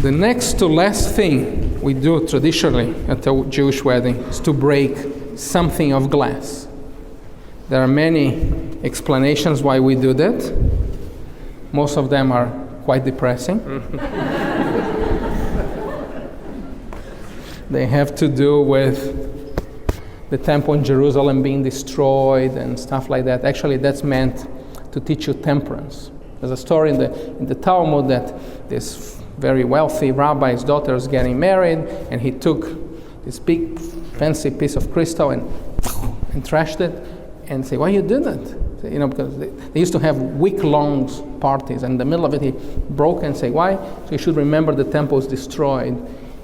The next to last thing we do traditionally at a Jewish wedding is to break something of glass. There are many explanations why we do that. Most of them are quite depressing. They have to do with the temple in Jerusalem being destroyed and stuff like that. Actually, that's meant to teach you temperance. There's a story in the Talmud that this very wealthy rabbi's daughter is getting married, and he took this big fancy piece of crystal and trashed it, and say, "Why you did that?" You know, because they used to have week-long parties, and in the middle of it he broke and say, "Why?" So you should remember the temple is destroyed.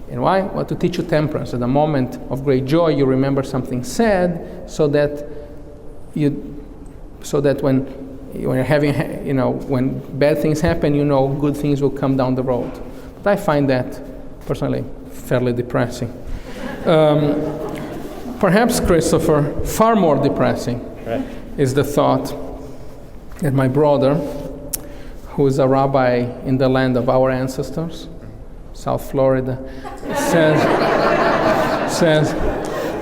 And why? Well, to teach you temperance. At a moment of great joy, you remember something sad, so that when you're having, when bad things happen, good things will come down the road. But I find that personally fairly depressing. Perhaps, Christopher, far more depressing is the thought that my brother, who is a rabbi in the land of our ancestors, South Florida, says,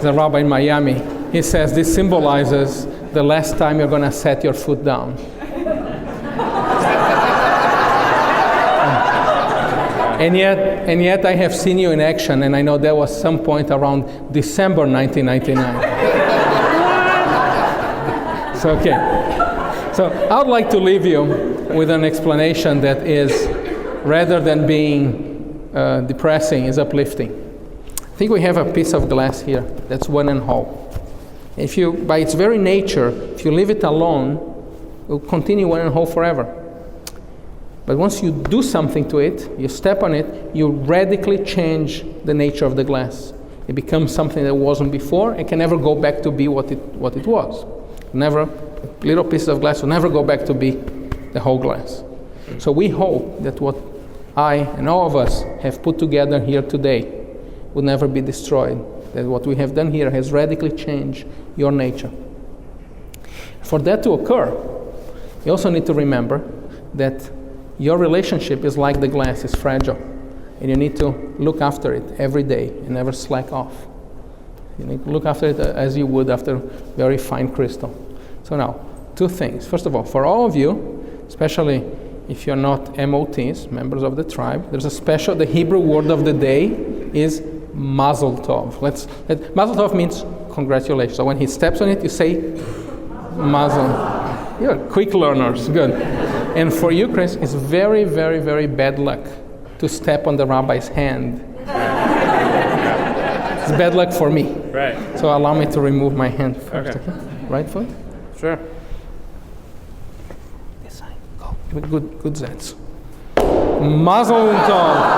the rabbi in Miami, he says this symbolizes the last time you're going to set your foot down. And yet I have seen you in action, and I know there was some point around December 1999. So, okay. So I would like to leave you with an explanation that is, rather than being depressing, is uplifting. I think we have a piece of glass here that's one and whole. If you, by its very nature, if you leave it alone, it will continue one and whole forever. But once you do something to it, you step on it, you radically change the nature of the glass. It becomes something that wasn't before and can never go back to be what it was. Never, little pieces of glass will never go back to be the whole glass. So we hope that what I and all of us have put together here today will never be destroyed. That what we have done here has radically changed your nature. For that to occur, you also need to remember that your relationship is like the glass, it's fragile. And you need to look after it every day and never slack off. You need to look after it as you would after very fine crystal. So now, two things. First of all, for all of you, especially if you're not MOTs, members of the tribe, there's a special, the Hebrew word of the day is Mazel Tov. Mazel Tov means congratulations. So when he steps on it, you say Mazel. You're quick learners, good. And for you, Chris, it's very, very, very bad luck to step on the rabbi's hand. It's bad luck for me. Right. So allow me to remove my hand first. Okay. Right foot? Sure. This side. Go. Good zets. Mazel Tov.